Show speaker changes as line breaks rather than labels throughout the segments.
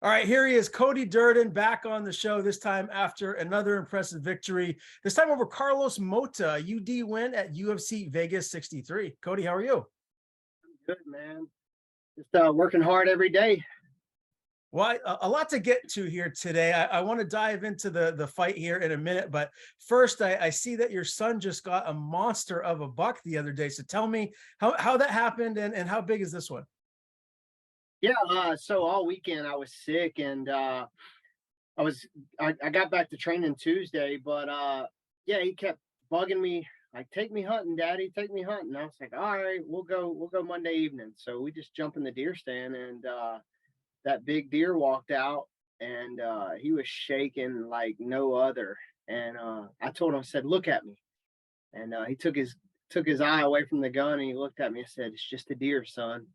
All right, here he is, Cody Durden, back on the show, this time after another impressive victory, this time over Carlos Mota, UD win at UFC Vegas 63. Cody, how are you?
Good, man. Just working hard every day.
Well, a lot to get to here today. I want to dive into the fight here in a minute, but first, I see that your son just got a monster of a buck the other day. So tell me how that happened and how big is this one?
Yeah. So all weekend I was sick, and I was I got back to training Tuesday, but yeah, he kept bugging me like, "Take me hunting, Daddy. Take me hunting." I was like, "All right, we'll go Monday evening." So we just jump in the deer stand, and that big deer walked out, and he was shaking like no other. And I told him, I said, "Look at me." And he took his eye away from the gun, and he looked at me and said, "It's just a deer, son."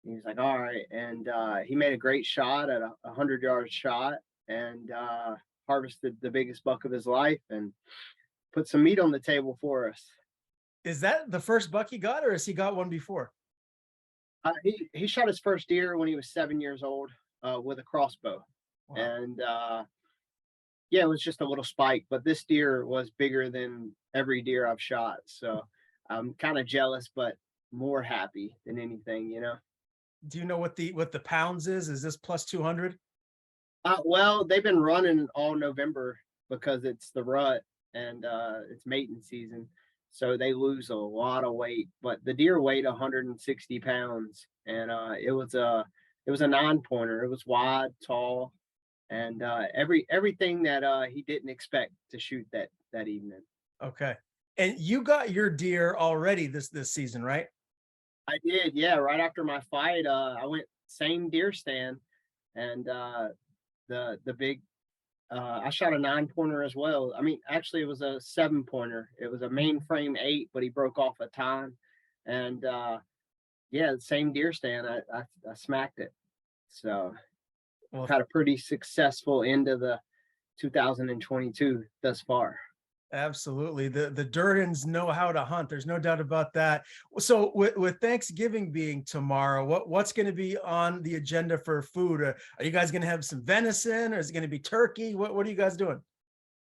He was like, "All right." And he made a great shot at a 100-yard shot, and harvested the biggest buck of his life and put some meat on the table for us.
Is that the first buck he got, or has he got one before?
He shot his first deer when he was 7 years old with a crossbow.
Wow.
And yeah, it was just a little spike, but this deer was bigger than every deer I've shot. So I'm kind of jealous, but more happy than anything.
Do you know what the pounds is? Is this plus 200?
Well, they've been running all November because it's the rut, and it's mating season. So they lose a lot of weight, but the deer weighed 160 pounds, and it was a 9 pointer. It was wide, tall, and everything that he didn't expect to shoot that evening.
Okay. And you got your deer already this season, right?
I did, yeah. Right after my fight, I went same deer stand, and the big I shot a 9 pointer as well. I mean, actually, it was a 7 pointer. It was a mainframe 8, but he broke off a time, and yeah, the same deer stand. I smacked it. So
Well,
had a pretty successful end of the 2022 thus far.
absolutely. The Durdens know how to hunt. There's no doubt about that. So with Thanksgiving being tomorrow, what's going to be on the agenda for food? Are you guys going to have some venison, or is it going to be turkey? What are you guys doing?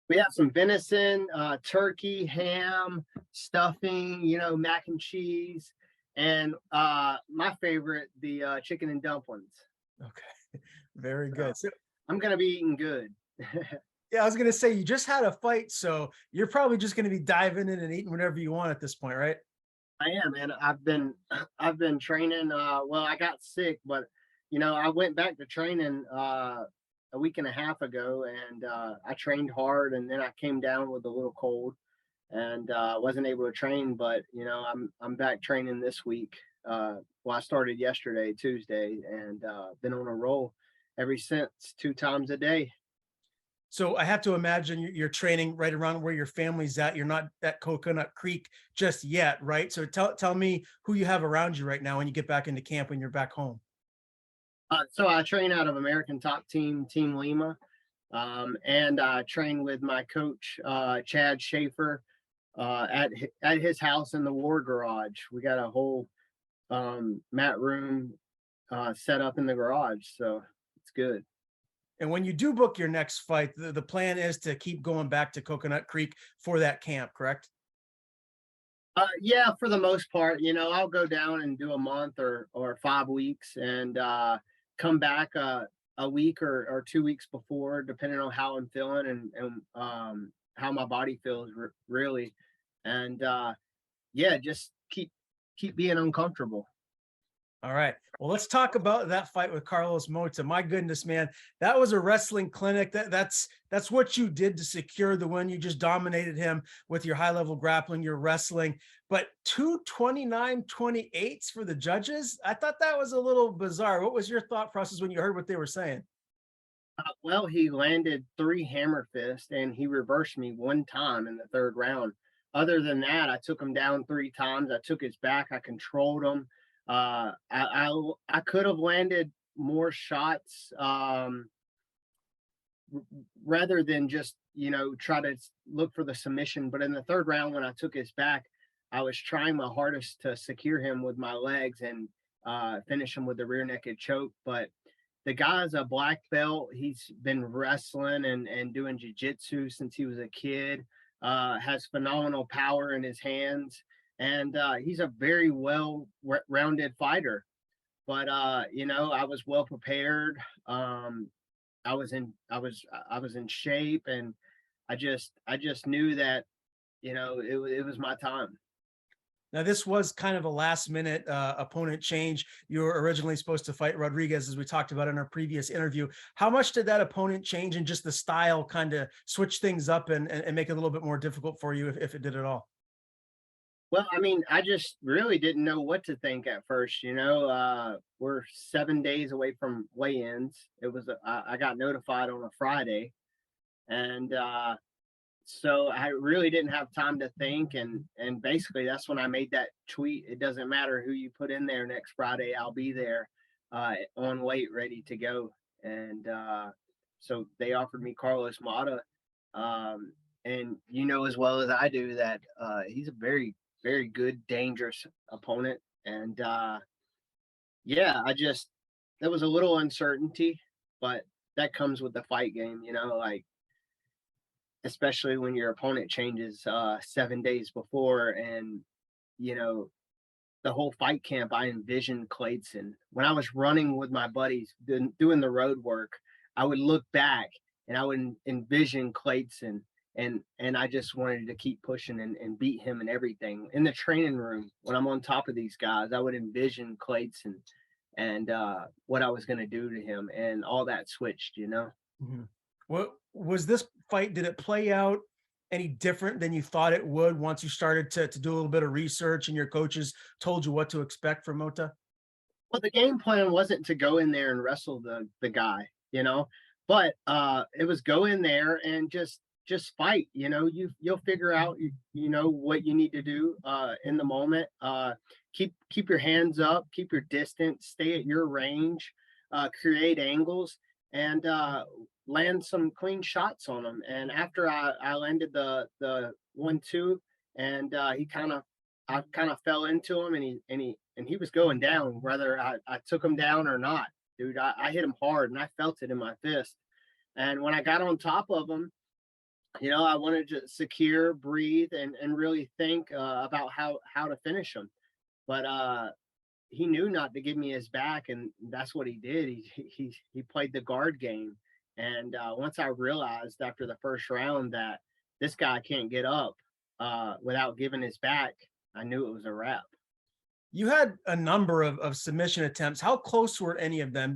We have some venison, turkey, ham, stuffing, mac and cheese, and my favorite, the chicken and dumplings.
Okay. Very
So
good. So
I'm gonna be eating good.
yeah, I was going to say you just had a fight, so you're probably just going to be diving in and eating whatever you want at this point, right?
I am, and I've been training. Well, I got sick, but I went back to training a week and a half ago, and I trained hard, and then I came down with a little cold, and wasn't able to train. But I'm back training this week. Well, I started yesterday, Tuesday, and been on a roll ever since, 2 times a day.
So I have to imagine you're training right around where your family's at. You're not at Coconut Creek just yet, right? So tell me who you have around you right now when you get back into camp when you're back home.
So I train out of American Top Team, Team Lima, and I train with my coach, Chad Schaefer, at his house in the War Garage. We got a whole mat room set up in the garage, so it's good.
And when you do book your next fight, the plan is to keep going back to Coconut Creek for that camp, correct?
Yeah, for the most part, I'll go down and do a month or 5 weeks, and come back a week or 2 weeks before, depending on how I'm feeling, and how my body feels, really. And yeah, just keep being uncomfortable.
All right. Well, let's talk about that fight with Carlos Mota. My goodness, man, that was a wrestling clinic. That's what you did to secure the win. You just dominated him with your high level grappling, your wrestling. But 229-28 for the judges. I thought that was a little bizarre. What was your thought process when you heard what they were saying?
Well, he landed 3 hammer fists, and he reversed me 1 time in the third round. Other than that, I took him down 3 times. I took his back. I controlled him. I could have landed more shots, rather than just try to look for the submission. But in the third round, when I took his back, I was trying my hardest to secure him with my legs and finish him with the rear naked choke. But the guy's a black belt. He's been wrestling and doing jiu-jitsu since he was a kid. Has phenomenal power in his hands, and he's a very well-rounded fighter. But I was well prepared. I was in shape, and I just knew that it was my time.
Now, this was kind of a last minute opponent change. You were originally supposed to fight Rodriguez, as we talked about in our previous interview. How much did that opponent change and just the style kind of switch things up and make it a little bit more difficult for you if it did at all?
Well, I mean, I just really didn't know what to think at first. We're 7 days away from weigh-ins. I got notified on a Friday, and so I really didn't have time to think. And basically, that's when I made that tweet. It doesn't matter who you put in there next Friday, I'll be there, on weight, ready to go. And so they offered me Carlos Mota, and as well as I do that he's a very, very good, dangerous opponent. And yeah, there was a little uncertainty, but that comes with the fight game, like, especially when your opponent changes 7 days before. And you know the whole fight camp, I envisioned Clayton. When I was running with my buddies doing the road work, I would look back and I would envision Clayton, and I just wanted to keep pushing and beat him and everything. In the training room, when I'm on top of these guys, I would envision Clayton and what I was going to do to him, and all that switched.
Mhm. What was this fight? Did it play out any different than you thought it would once you started to do a little bit of research and your coaches told you what to expect from Mota?
Well, the game plan wasn't to go in there and wrestle the guy, but it was go in there and just fight. You'll figure out what you need to do in the moment. Keep your hands up, keep your distance, stay at your range, create angles, and land some clean shots on him. And after I landed the 1-2, and I kind of fell into him, and he was going down, whether I took him down or not. Dude, I hit him hard, and I felt it in my fist. And when I got on top of him, I wanted to secure, breathe, and really think about how to finish him. But he knew not to give me his back, and that's what he did. He played the guard game. And once I realized after the first round that this guy can't get up without giving his back, I knew it was a wrap.
You had a number of submission attempts. How close were any of them?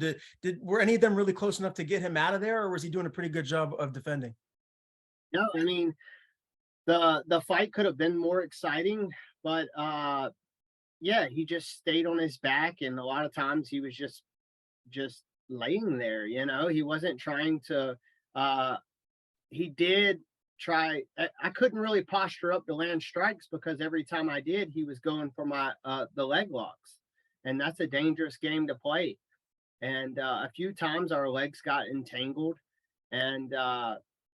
Were any of them really close enough to get him out of there, or was he doing a pretty good job of defending?
No, I mean, the fight could have been more exciting, but yeah, he just stayed on his back, and a lot of times he was just laying there. He wasn't trying to. He did try. I couldn't really posture up to land strikes, because every time I did, he was going for my the leg locks, and that's a dangerous game to play. And a few times our legs got entangled, and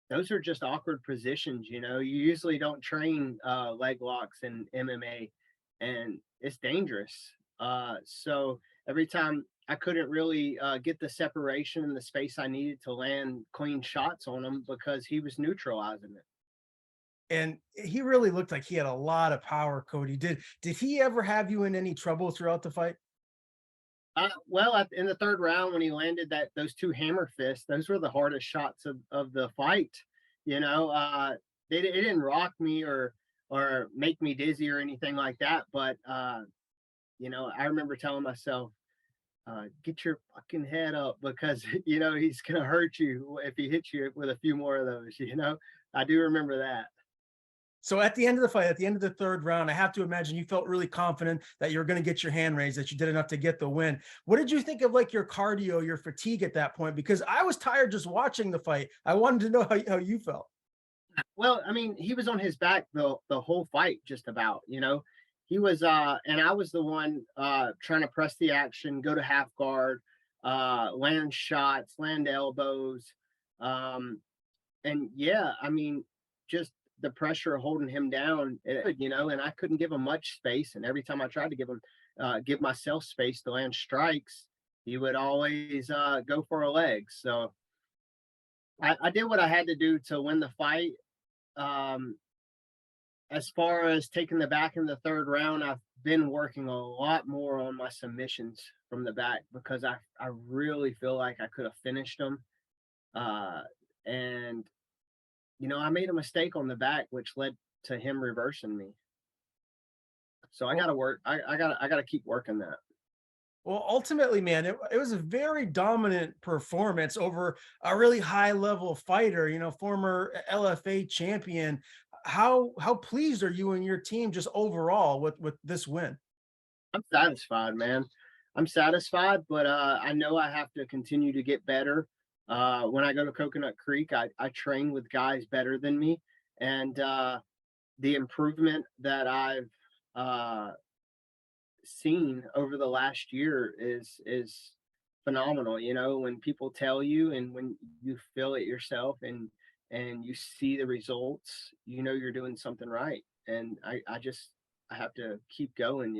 those are just awkward positions. You usually don't train leg locks in MMA, and it's dangerous. So every time I couldn't really get the separation and the space I needed to land clean shots on him, because he was neutralizing it.
And he really looked like he had a lot of power, Cody. Did he ever have you in any trouble throughout the fight?
Well, in the third round, when he landed those two hammer fists, those were the hardest shots of the fight. It didn't rock me or make me dizzy or anything like that. But I remember telling myself, get your fucking head up, because he's gonna hurt you if he hits you with a few more of those. I do remember that.
So at the end of the fight, at the end of the third round, I have to imagine you felt really confident that you were going to get your hand raised, that you did enough to get the win. What did you think of like your cardio, your fatigue at that point? Because I was tired just watching the fight. I wanted to know how you felt.
Well, I mean, he was on his back the whole fight, just about. He was, and I was the one trying to press the action, go to half guard, land shots, land elbows, and yeah, I mean, just the pressure of holding him down, and I couldn't give him much space. And every time I tried to give myself space to land strikes, he would always go for a leg. So I did what I had to do to win the fight. Um, as far as taking the back in the third round, I've been working a lot more on my submissions from the back because I really feel like I could have finished them. Uh, and I made a mistake on the back, which led to him reversing me. So I got to work. I got to keep working that.
Well, ultimately, man, it was a very dominant performance over a really high level fighter, former LFA champion. How pleased are you and your team just overall with this win?
I'm satisfied, man. I'm satisfied, but I know I have to continue to get better. When I go to Coconut Creek, I train with guys better than me, and the improvement that I've uh, seen over the last year is phenomenal. When people tell you and when you feel it yourself and you see the results, you're doing something right. And I have to keep going.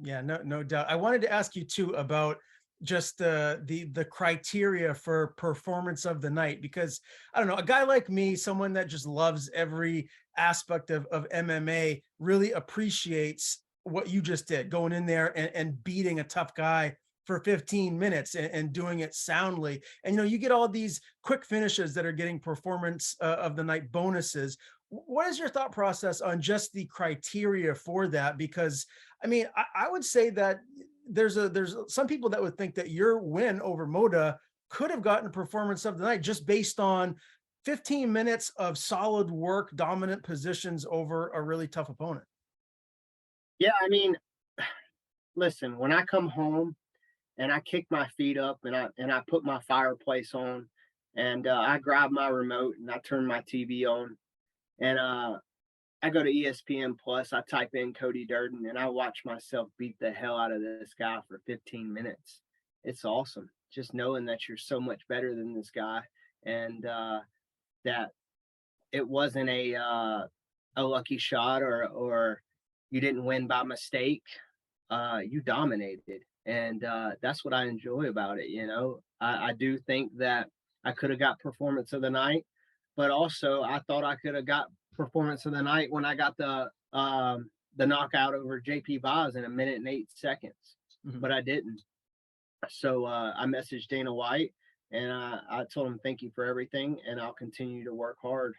Yeah, no doubt. I wanted to ask you too about just the criteria for performance of the night, because I don't know, a guy like me, someone that just loves every aspect of MMA, really appreciates what you just did, going in there and beating a tough guy for 15 minutes and doing it soundly. And you get all these quick finishes that are getting performance of the night bonuses. What is your thought process on just the criteria for that? Because I mean, I would say that there's some people that would think that your win over Moda could have gotten a performance of the night just based on 15 minutes of solid work, dominant positions over a really tough opponent.
Yeah, I mean, listen, when I come home and I kick my feet up and I put my fireplace on and I grab my remote and I turn my TV on and I go to ESPN Plus, I type in Cody Durden and I watch myself beat the hell out of this guy for 15 minutes. It's awesome. Just knowing that you're so much better than this guy and that it wasn't a lucky shot or you didn't win by mistake. You dominated. And that's what I enjoy about it. I do think that I could have got performance of the night, but also I thought I could have got performance of the night when I got the knockout over JP Vaz in 1 minute and 8 seconds,
Mhm.
but I didn't. So I messaged Dana White and I told him thank you for everything, and I'll continue to work hard.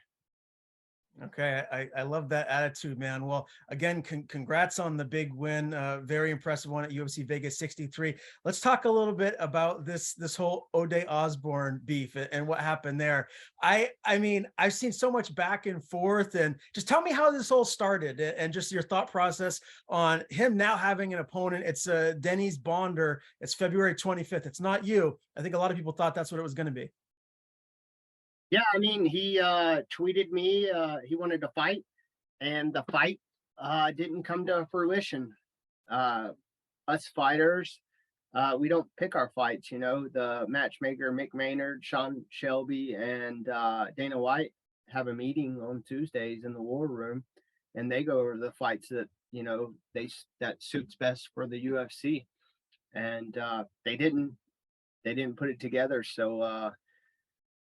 Okay, I love that attitude, man. Well, again, congrats on the big win. Very impressive one at UFC Vegas 63. Let's talk a little bit about this whole Ode Osbourne beef and what happened there. I mean, I've seen so much back and forth, and just tell me how this all started and just your thought process on him now having an opponent. It's Denny's Bonder. It's February 25th. It's not you. I think a lot of people thought that's what it was going to be.
Yeah, I mean, he tweeted me. He wanted to fight, and the fight didn't come to fruition. Uh, us fighters, we don't pick our fights. The matchmaker Mick Maynard, Sean Shelby, and Dana White have a meeting on Tuesdays in the war room, and they go over the fights that that suits best for the UFC. And they didn't put it together. So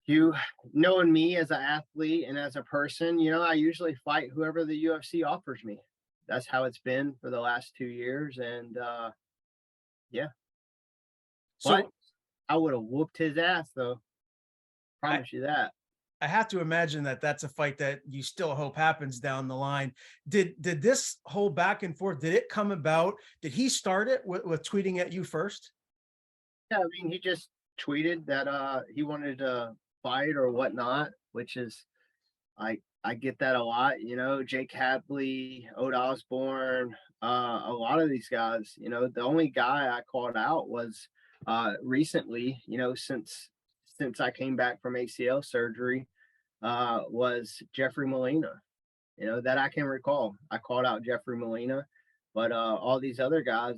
you knowing me as an athlete and as a person, I usually fight whoever the UFC offers me. That's how it's been for the last 2 years. And yeah, but
So
I would have whooped his ass though.
I,
Promise you that.
I have to imagine that that's a fight that you still hope happens down the line. Did this whole back and forth, did it come about? Did he start it with tweeting at you first?
Yeah, I mean, he just tweeted that he wanted to fight or whatnot, which is I get that a lot. Jake Hadley, Ode Osbourne, a lot of these guys. The only guy I called out was recently. Since I came back from ACL surgery, was Jeffrey Molina. That I can recall. I called out Jeffrey Molina, but all these other guys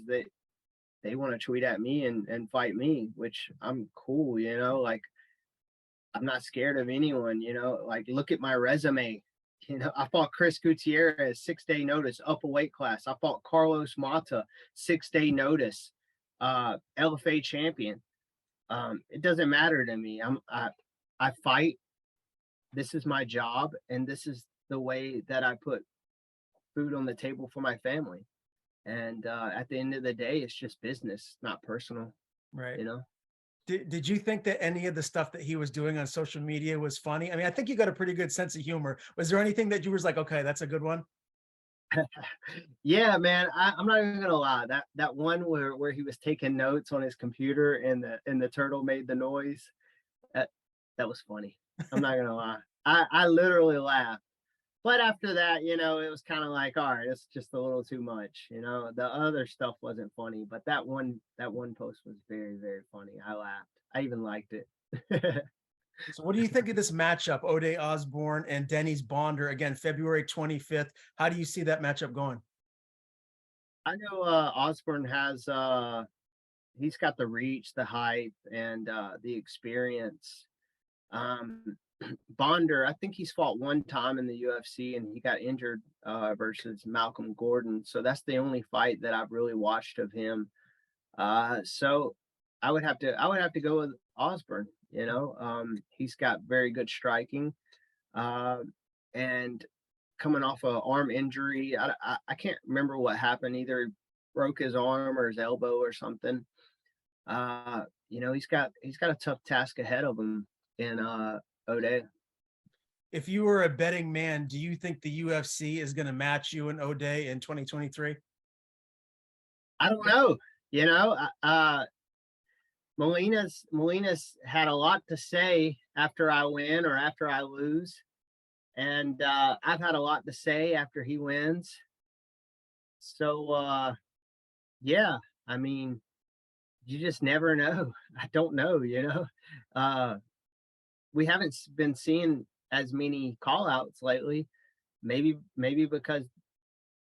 they want to tweet at me and fight me, which I'm cool. Like I'm not scared of anyone, like look at my resume. I fought Chris Gutierrez 6-day notice, up a weight class. I fought Carlos Mota 6-day notice. LFA champion. It doesn't matter to me. I fight. This is my job, and this is the way that I put food on the table for my family. And at the end of the day, it's just business, not personal,
Right.
you know?
Did you think that any of the stuff that he was doing on social media was funny? I mean, I think you got a pretty good sense of humor. Was there anything that you was like, okay, that's a good one?
Yeah, man. I'm not even gonna lie. That one where he was taking notes on his computer and the turtle made the noise. That that was funny. I'm not gonna lie. I literally laughed. But after that, it was kind of like, all right, it's just a little too much. The other stuff wasn't funny, but that one post was very, very funny. I laughed. I even liked it.
So what do you think of this matchup, Ode Osbourne and Denny's Bonder, again, February 25th? How do you see that matchup going?
I know Osborne has he's got the reach, the height, and the experience. Um, Bonder, I think he's fought one time in the UFC and he got injured versus Malcolm Gordon. So that's the only fight that I've really watched of him. So I would have to go with Osborne. He's got very good striking, uh, and coming off a arm injury. I can't remember what happened. Either he broke his arm or his elbow or something. He's got a tough task ahead of him in Ode.
If you were a betting man, do you think the UFC is going to match you and Ode in 2023?
I don't know. Molina's had a lot to say after I win or after I lose, and I've had a lot to say after he wins. So yeah, I mean, you just never know. I don't know. Uh, we haven't been seeing as many call outs lately. Maybe because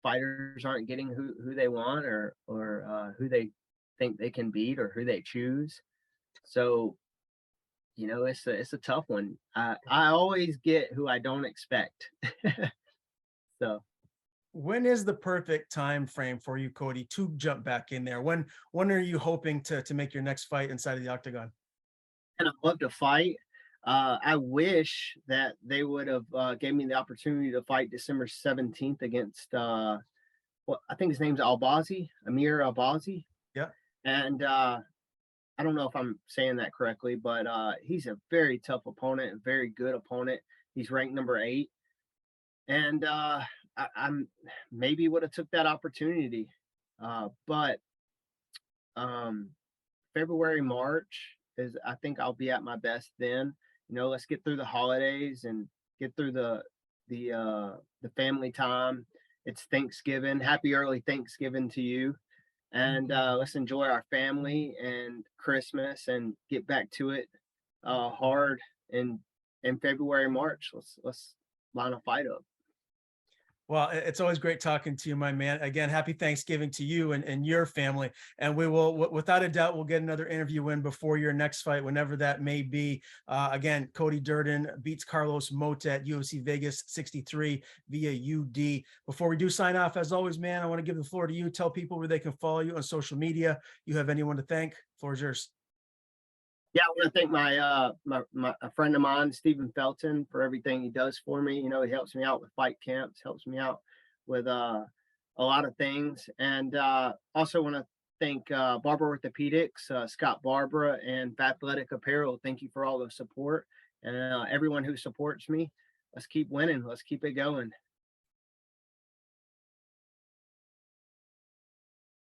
fighters aren't getting who they want or who they think they can beat or who they choose. So it's a tough one. I always get who I don't expect. So
When is the perfect time frame for you, Cody, to jump back in there? When are you hoping to make your next fight inside of the octagon?
and I love to fight. I wish that they would have gave me the opportunity to fight December 17th against well, I think his name's Albazi, Amir Albazi.
Yeah.
And I don't know if I'm saying that correctly, but he's a very tough opponent, a very good opponent. He's ranked number 8, and I'm maybe would have took that opportunity, but um, February, March is I think I'll be at my best then. Let's get through the holidays and get through the family time. It's Thanksgiving. Happy early Thanksgiving to you. And let's enjoy our family and Christmas and get back to it hard in February, March. Let's line a fight up.
Well, it's always great talking to you, my man. Again, happy Thanksgiving to you and your family. And we will, without a doubt, we'll get another interview in before your next fight, whenever that may be. Again, Cody Durden beats Carlos Mota at UFC Vegas 63 via UD. Before we do sign off, as always, man, I want to give the floor to you. Tell people where they can follow you on social media. You have anyone to thank? Floor is yours.
Yeah, I want to thank my a friend of mine, Stephen Felton, for everything he does for me. He helps me out with fight camps, helps me out with a lot of things, and also want to thank Barber Orthopedics, Scott Barbara, and Athletic Apparel. Thank you for all the support and everyone who supports me. Let's keep winning. Let's keep it going.